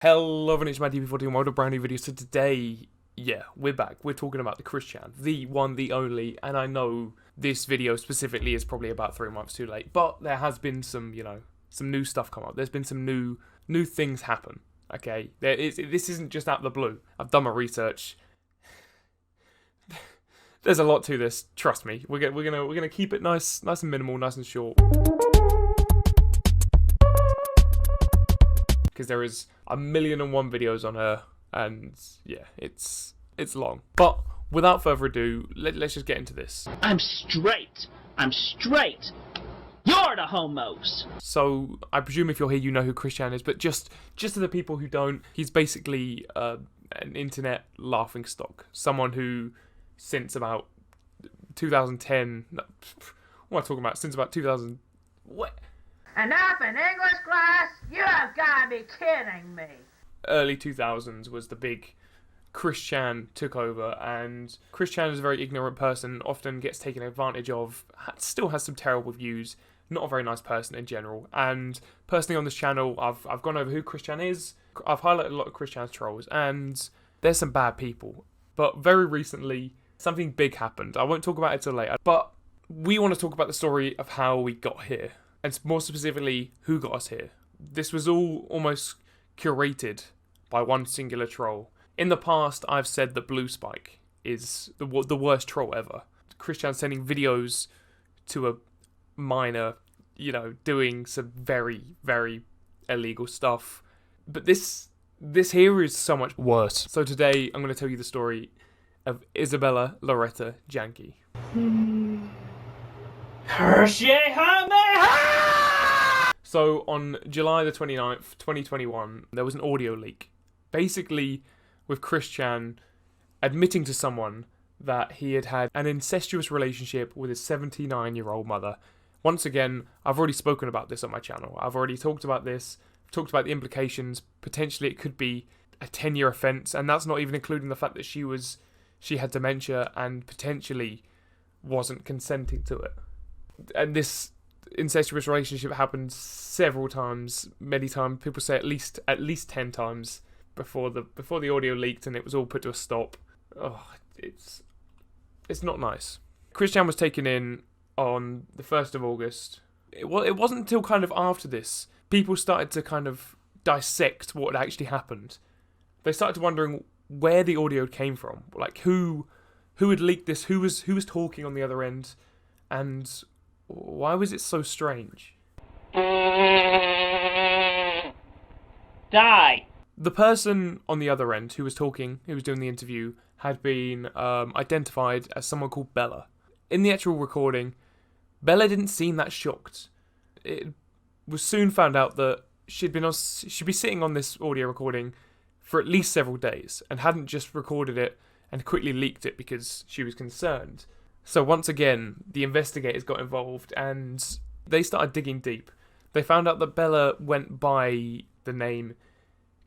Hello, everyone, it's my DB40 and welcome to a brand new video. So today, we're back. We're talking about the Christian, the one, the only, and I know this video specifically is probably about 3 months too late, but there has been some, some new stuff come up. There's been some new things happen, okay? This isn't just out of the blue. I've done my research. There's a lot to this, trust me. We're gonna keep it nice and minimal, nice and short. Because there is 1,000,001 videos on her, and yeah, it's long. But without further ado, let's just get into this. I'm straight. You're the homos. So I presume if you're here, you know who Christian is, but just to the people who don't, he's basically an internet laughingstock. Someone who, since about 2010, what am I talking about? Since about 2000, what? Enough in English class? You have got to be kidding me. Early 2000s was the big Christian took over, and Christian is a very ignorant person, often gets taken advantage of, still has some terrible views, not a very nice person in general. And personally on this channel, I've gone over who Christian is, I've highlighted a lot of Christian's trolls, and there's some bad people. But very recently, something big happened. I won't talk about it till later, but we want to talk about the story of how we got here. And more specifically, who got us here. This was all almost curated by one singular troll. In the past, I've said that Blue Spike is the worst troll ever. Christian sending videos to a minor, doing some very, very illegal stuff. But this here is so much worse. So today, I'm going to tell you the story of Isabella Loretta Janke. So on July the 29th, 2021, there was an audio leak. Basically, with Christian admitting to someone that he had had an incestuous relationship with his 79-year-old mother. Once again, I've already spoken about this on my channel. I've already talked about this, talked about the implications. Potentially it could be a 10-year offence, and that's not even including the fact that she had dementia and potentially wasn't consenting to it. And this incestuous relationship happened several times, many times. People say at least 10 times before the audio leaked, and it was all put to a stop. Oh, it's not nice. Christian was taken in on the 1st of August. It wasn't until kind of after this people started to kind of dissect what had actually happened. They started wondering where the audio came from, like who had leaked this, who was talking on the other end, and why was it so strange? Die. The person on the other end who was talking, who was doing the interview, had been identified as someone called Bella. In the actual recording, Bella didn't seem that shocked. It was soon found out that she'd be sitting on this audio recording for at least several days and hadn't just recorded it and quickly leaked it because she was concerned. So once again, the investigators got involved and they started digging deep. They found out that Bella went by the name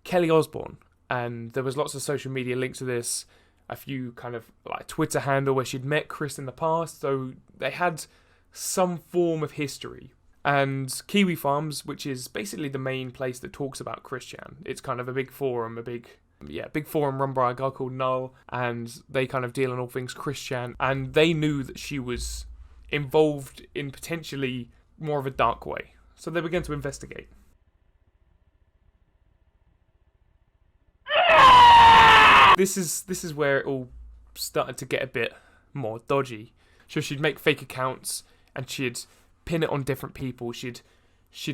Kelly Osborn, and there was lots of social media links to this, a few kind of like Twitter handle where she'd met Chris in the past, so they had some form of history. And Kiwi Farms, which is basically the main place that talks about Christian, it's kind of a big forum, big forum run by a guy called Null, and they kind of deal on all things Christian, and they knew that she was involved in potentially more of a dark way. So they began to investigate. This is where it all started to get a bit more dodgy. So she'd make fake accounts and she'd pin it on different people. She'd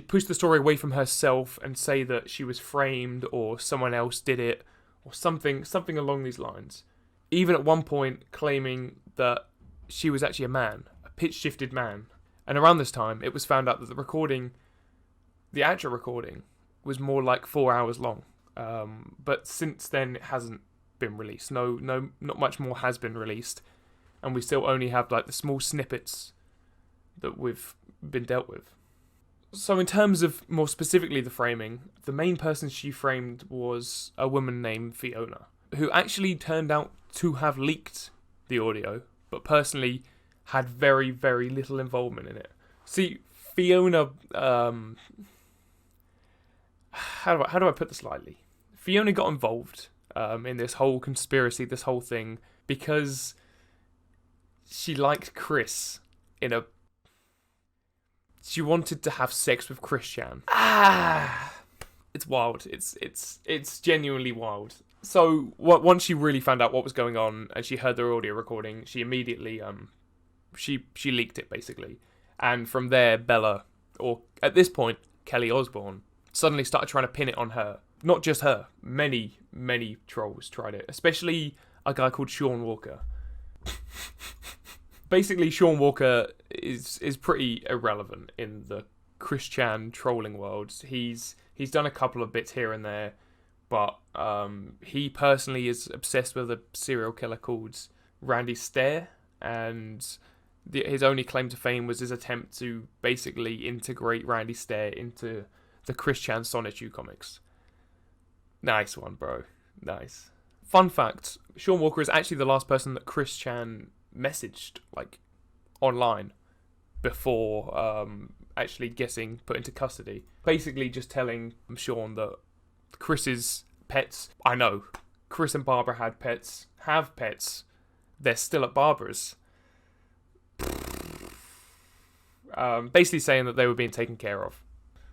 push the story away from herself and say that she was framed or someone else did it or something along these lines. Even at one point claiming that she was actually a man, a pitch-shifted man. And around this time, it was found out that the actual recording, was more like 4 hours long. But since then, it hasn't been released. Not much more has been released. And we still only have like the small snippets that we've been dealt with. So in terms of more specifically the framing, the main person she framed was a woman named Fiona, who actually turned out to have leaked the audio, but personally had very, very little involvement in it. See, Fiona, how do I put this lightly? Fiona got involved in this whole conspiracy, this whole thing, because she liked Chris she wanted to have sex with Christian. It's wild. It's genuinely wild. So once she really found out what was going on and she heard their audio recording, she immediately she leaked it basically. And from there, Bella, or at this point, Kelly Osborn, suddenly started trying to pin it on her. Not just her. Many, many trolls tried it. Especially a guy called Sean Walker. Basically, Sean Walker is pretty irrelevant in the Christian trolling world. He's done a couple of bits here and there, but he personally is obsessed with a serial killer called Randy Stair, and his only claim to fame was his attempt to basically integrate Randy Stair into the Christian Sonichu comics. Nice one, bro. Nice. Fun fact, Sean Walker is actually the last person that Christian messaged, like, online before actually getting put into custody. Basically just telling Sean that Chris's pets, I know, Chris and Barbara have pets, they're still at Barbara's. Basically saying that they were being taken care of.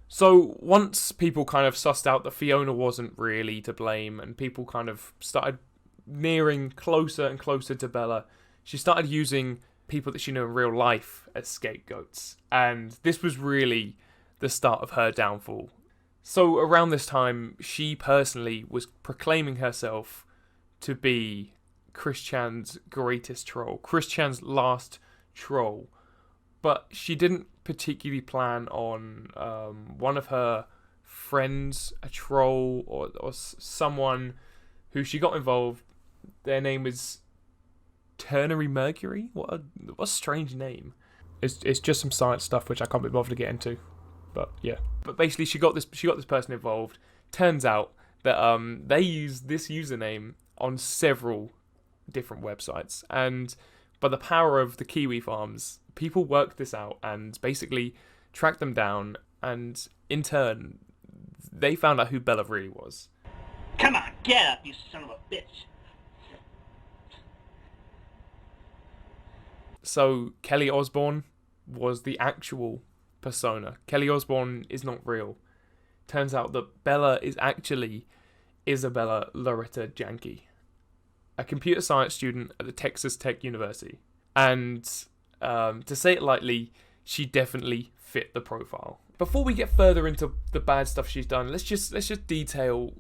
So once people kind of sussed out that Fiona wasn't really to blame and people kind of started nearing closer and closer to Bella, she started using people that she knew in real life as scapegoats. And this was really the start of her downfall. So around this time, she personally was proclaiming herself to be Christian's greatest troll, Christian's last troll. But she didn't particularly plan on one of her friends, a troll, or someone who she got involved. Their name was Ternary Mercury? What a strange name. It's just some science stuff which I can't be bothered to get into. But yeah. But basically she got this person involved. Turns out that they use this username on several different websites. And by the power of the Kiwi farms, people worked this out and basically tracked them down, and in turn they found out who Bella really was. Come on, get up, you son of a bitch. So Kelly Osborn was the actual persona. Kelly Osborn is not real. Turns out that Bella is actually Isabella Loretta Janke, a computer science student at the Texas Tech University. And to say it lightly, she definitely fit the profile. Before we get further into the bad stuff she's done, let's just detail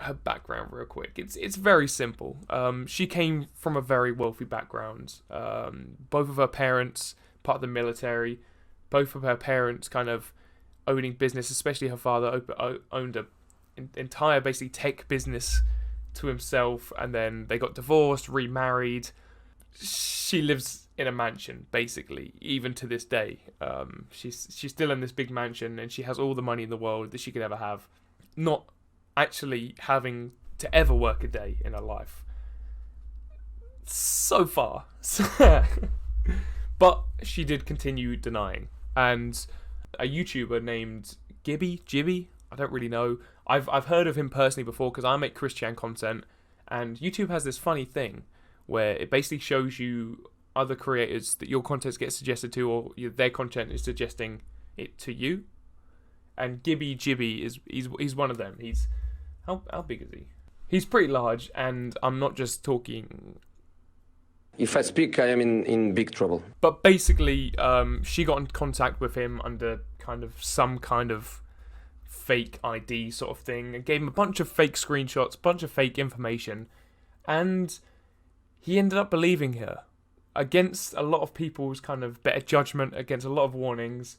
her background real quick. It's very simple. She came from a very wealthy background. Both of her parents, part of the military, both of her parents kind of owning business, especially her father owned an entire basically tech business to himself, and then they got divorced, remarried. She lives in a mansion, basically, even to this day. She's still in this big mansion, and she has all the money in the world that she could ever have, not actually having to ever work a day in her life. So far. But she did continue denying. And a YouTuber named Gibby, I don't really know. I've heard of him personally before because I make Christian content, and YouTube has this funny thing where it basically shows you other creators that your content gets suggested to, or their content is suggesting it to you. And Gibby he's one of them. He's how big is he? He's pretty large, and I'm not just talking. If I speak, I am in big trouble. But basically, she got in contact with him under some kind of fake ID sort of thing, and gave him a bunch of fake screenshots, a bunch of fake information, and he ended up believing her against a lot of people's kind of better judgment, against a lot of warnings.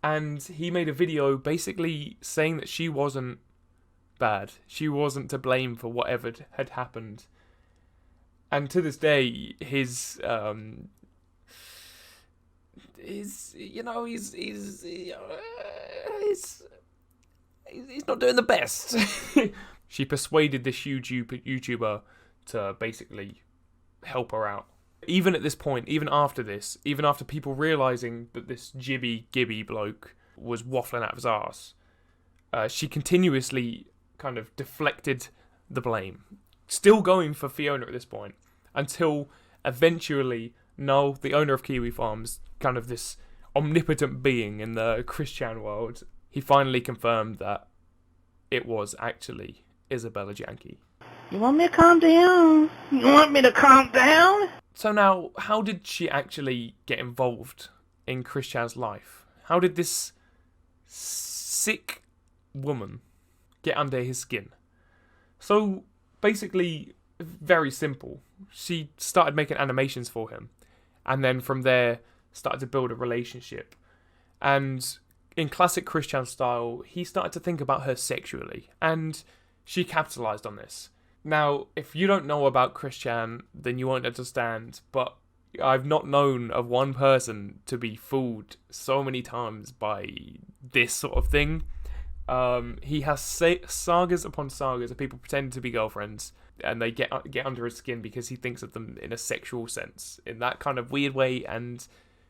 And he made a video basically saying that she wasn't bad. She wasn't to blame for whatever had happened. And to this day, he's not doing the best. She persuaded this huge YouTuber to basically help her out. Even at this point, even after people realising that this Gibby bloke was waffling out of his arse, she continuously kind of deflected the blame. Still going for Fiona at this point, until eventually Noel, the owner of Kiwi Farms, kind of this omnipotent being in the Christian world, he finally confirmed that it was actually Isabella Janke. You want me to calm down? You want me to calm down? So now, how did she actually get involved in Christian's life? How did this sick woman get under his skin? So, basically, very simple. She started making animations for him, and then from there, started to build a relationship. And in classic Christian style, he started to think about her sexually, and she capitalized on this. Now, if you don't know about Christian, then you won't understand, but I've not known of one person to be fooled so many times by this sort of thing. He has sagas upon sagas of people pretending to be girlfriends, and they get under his skin because he thinks of them in a sexual sense, in that kind of weird way, and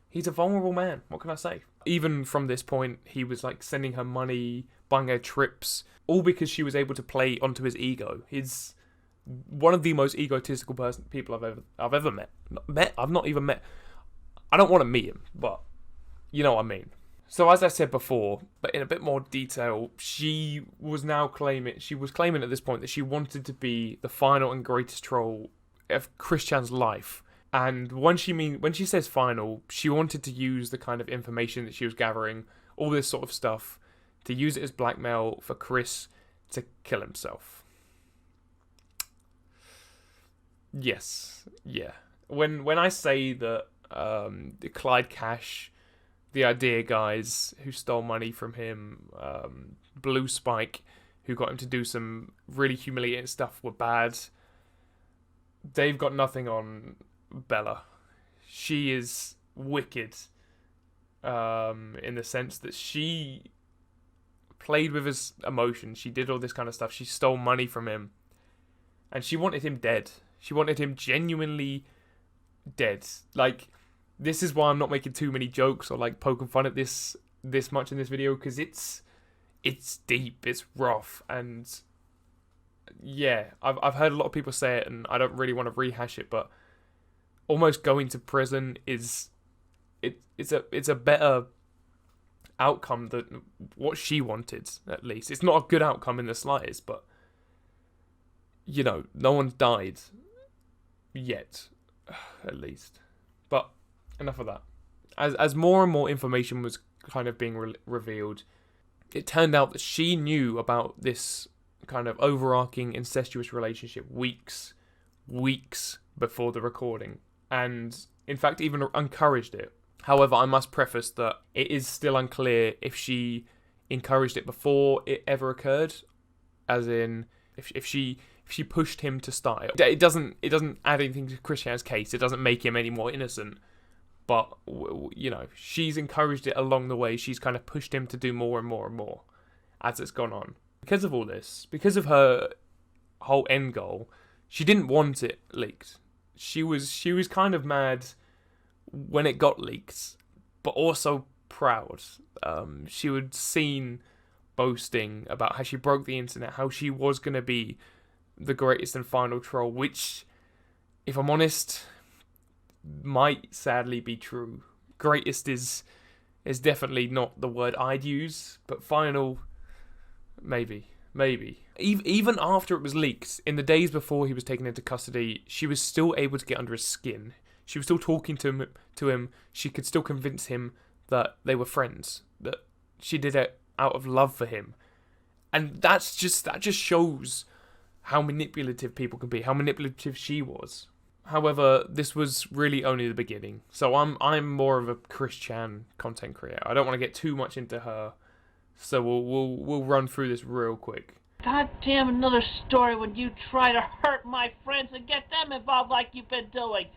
he's a vulnerable man, what can I say? Even from this point, he was like sending her money, buying her trips, all because she was able to play onto his ego. He's one of the most egotistical people I've ever met. I've not even met. I don't want to meet him, but you know what I mean. So as I said before, but in a bit more detail, she was claiming at this point that she wanted to be the final and greatest troll of Christian's life. And when she says final, she wanted to use the kind of information that she was gathering, all this sort of stuff, to use it as blackmail for Chris to kill himself. Yes, yeah. When I say that Clyde Cash, the idea guys who stole money from him, Blue Spike, who got him to do some really humiliating stuff, were bad, they've got nothing on Bella. She is wicked, in the sense that she played with his emotions. She did all this kind of stuff. She stole money from him, and she wanted him dead. She wanted him genuinely dead. Like, this is why I'm not making too many jokes or like poking fun at this much in this video, because it's deep, it's rough, and yeah, I've heard a lot of people say it, and I don't really want to rehash it, but almost going to prison it's a better outcome than what she wanted. At least it's not a good outcome in the slightest, but you know, no one's died yet, at least. But enough of that. As more and more information was kind of being revealed, it turned out that she knew about this kind of overarching incestuous relationship weeks before the recording, and in fact even encouraged it. However, I must preface that it is still unclear if she encouraged it before it ever occurred, as in if she pushed him to start it. It doesn't add anything to Christian's case. It doesn't make him any more innocent. But, you know, she's encouraged it along the way. She's kind of pushed him to do more and more and more as it's gone on. Because of all this, because of her whole end goal, she didn't want it leaked. She was kind of mad when it got leaked, but also proud. She would seen boasting about how she broke the internet, how she was going to be the greatest and final troll, which, if I'm honest, might sadly be true. Greatest is definitely not the word I'd use, but final, maybe. Even after it was leaked, in the days before he was taken into custody, she was still able to get under his skin. She was still talking to him. She could still convince him that they were friends, that she did it out of love for him. And that just shows how manipulative people can be, how manipulative she was. However, this was really only the beginning. So I'm more of a Christian content creator. I don't want to get too much into her, so we'll run through this real quick. God damn, another story when you try to hurt my friends and get them involved like you've been doing.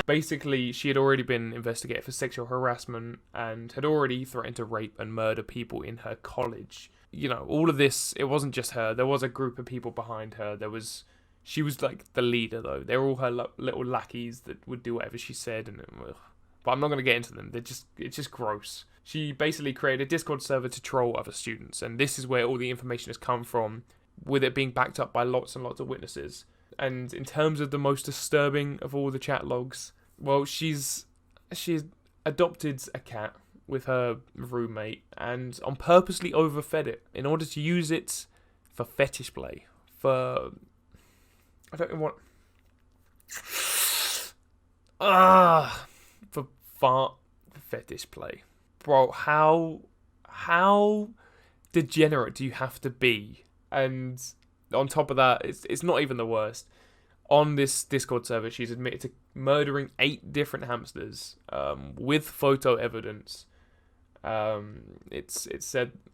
Basically, she had already been investigated for sexual harassment and had already threatened to rape and murder people in her college. You know, all of this, it wasn't just her. There was a group of people behind her. She was like the leader, though. They were all her little lackeys that would do whatever she said. But I'm not going to get into them. It's just gross. She basically created a Discord server to troll other students, and this is where all the information has come from. with it being backed up by lots and lots of witnesses. And in terms of the most disturbing of all the chat logs, well, she's adopted a cat with her roommate and on purposely overfed it in order to use it for fetish play. For I don't know what. For fart fetish play. Bro, how degenerate do you have to be? And on top of that, it's not even the worst. On this Discord server, she's admitted to murdering 8 different hamsters with photo evidence.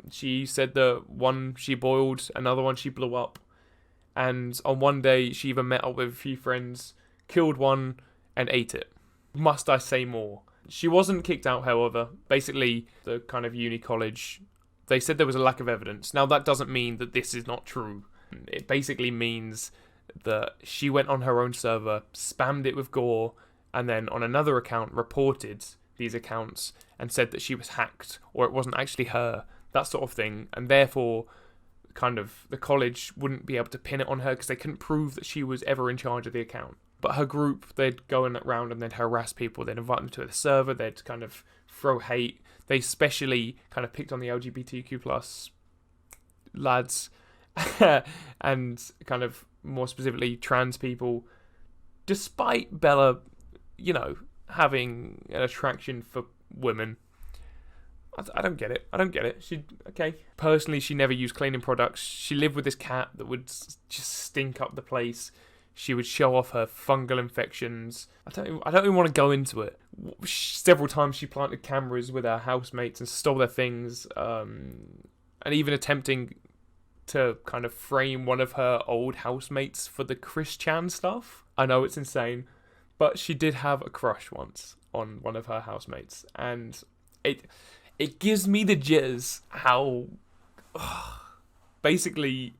She said that one she boiled, another one she blew up, and on one day she even met up with a few friends, killed one, and ate it. Must I say more? She wasn't kicked out, however. Basically, the kind of uni college, they said there was a lack of evidence. Now, that doesn't mean that this is not true. It basically means that she went on her own server, spammed it with gore, and then on another account reported these accounts and said that she was hacked or it wasn't actually her, that sort of thing. And therefore, kind of, the college wouldn't be able to pin it on her because they couldn't prove that she was ever in charge of the account. But her group, they'd go in around and they'd harass people, they'd invite them to the server, they'd kind of throw hate. They especially kind of picked on the LGBTQ plus lads and kind of more specifically trans people, despite Bella, having an attraction for women. I don't get it. Personally, she never used cleaning products. She lived with this cat that would just stink up the place. She would show off her fungal infections. I don't even want to go into it. Several times she planted cameras with her housemates and stole their things, and even attempting to kind of frame one of her old housemates for the Chris Chan stuff. I know it's insane, but she did have a crush once on one of her housemates, and it gives me the jitters how basically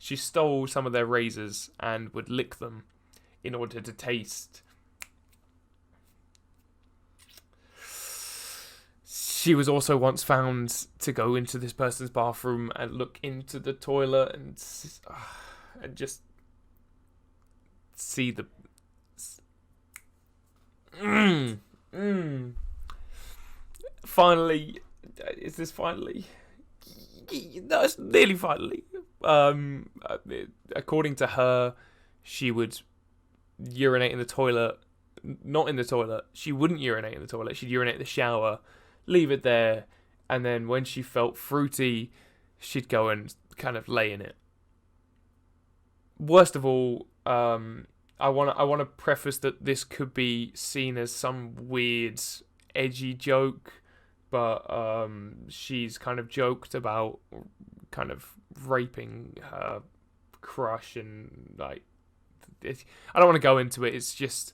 she stole some of their razors and would lick them in order to taste. She was also once found to go into this person's bathroom and look into the toilet and just see the... Finally, is this finally? No, it's nearly finally. According to her, she would urinate in the toilet. Not in the toilet. She wouldn't urinate in the toilet. She'd urinate in the shower, leave it there, and then when she felt fruity, she'd go and kind of lay in it. Worst of all, I want to preface that this could be seen as some weird, edgy joke, but she's kind of joked about kind of raping her crush, and like, I don't want to go into it. It's just,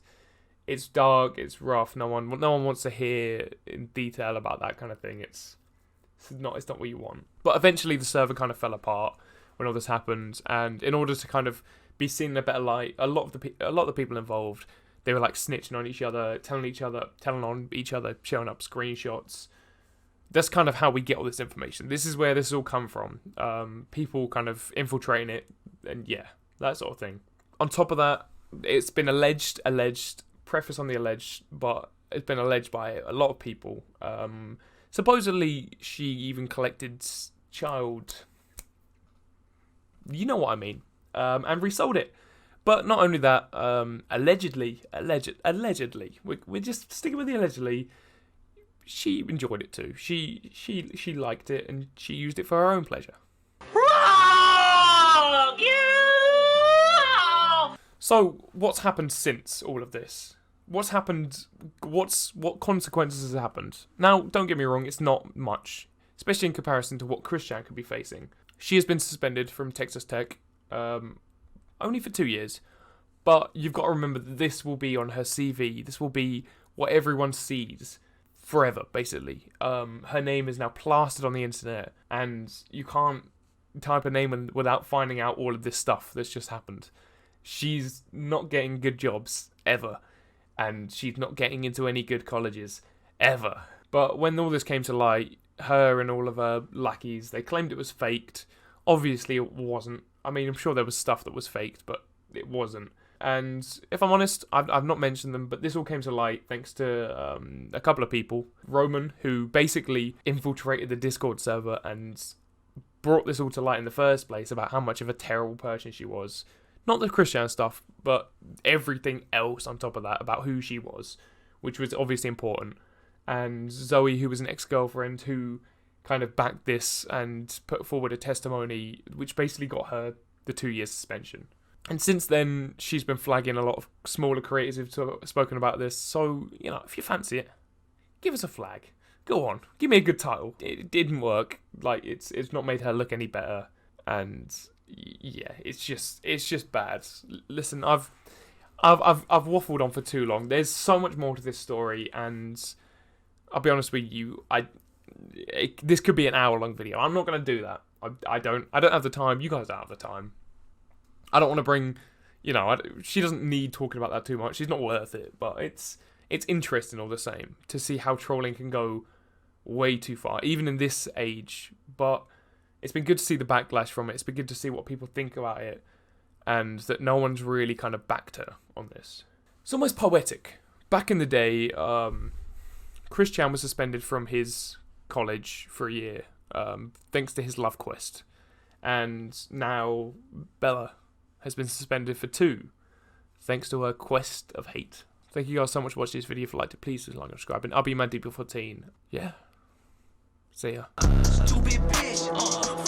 it's dark, it's rough. No one wants to hear in detail about that kind of thing. It's not what you want. But eventually, the server kind of fell apart when all this happened, and in order to kind of be seen in a better light, a lot of the people involved, they were like snitching on each other, telling on each other, showing up screenshots. That's kind of how we get all this information. This is where this has all come from. People kind of infiltrating it, and yeah, that sort of thing. On top of that, it's been alleged, preface on the alleged, but it's been alleged by a lot of people. Supposedly, she even collected child... You know what I mean. And resold it. But not only that, allegedly, we're just sticking with the allegedly, she enjoyed it too. She liked it, and she used it for her own pleasure. Wrong! You! So, what's happened since all of this? What's happened? What consequences has happened? Now, don't get me wrong, it's not much, especially in comparison to what Christian could be facing. She has been suspended from Texas Tech, only for 2 years, but you've got to remember that this will be on her CV. This will be what everyone sees forever, basically. Her name is now plastered on the internet, and you can't type a name in without finding out all of this stuff that's just happened. She's not getting good jobs, ever, and she's not getting into any good colleges, ever. But when all this came to light, her and all of her lackeys, they claimed it was faked. Obviously it wasn't. I mean, I'm sure there was stuff that was faked, but it wasn't. And if I'm honest, I've not mentioned them, but this all came to light thanks to a couple of people. Roman, who basically infiltrated the Discord server and brought this all to light in the first place about how much of a terrible person she was. Not the Christian stuff, but everything else on top of that about who she was, which was obviously important. And Zoe, who was an ex-girlfriend, who kind of backed this and put forward a testimony which basically got her the 2-year suspension. And since then, she's been flagging a lot of smaller creators who've spoken about this. So, you know, if you fancy it, give us a flag. Go on, give me a good title. It didn't work. Like, it's not made her look any better. And yeah, it's just bad. Listen, I've waffled on for too long. There's so much more to this story, and I'll be honest with you, this could be an hour-long video. I'm not gonna do that. I don't have the time. You guys don't have the time. I don't want to bring, she doesn't need talking about that too much. She's not worth it, but it's interesting all the same to see how trolling can go way too far, even in this age. But it's been good to see the backlash from it. It's been good to see what people think about it, and that no one's really kind of backed her on this. It's almost poetic. Back in the day, Chris Chan was suspended from his college for a year, thanks to his love quest. And now Bella has been suspended for 2, thanks to her quest of hate. Thank you guys so much for watching this video. If you liked it, please like and subscribe. And I'll be ManDeep14. Yeah. See ya. Stupid bitch,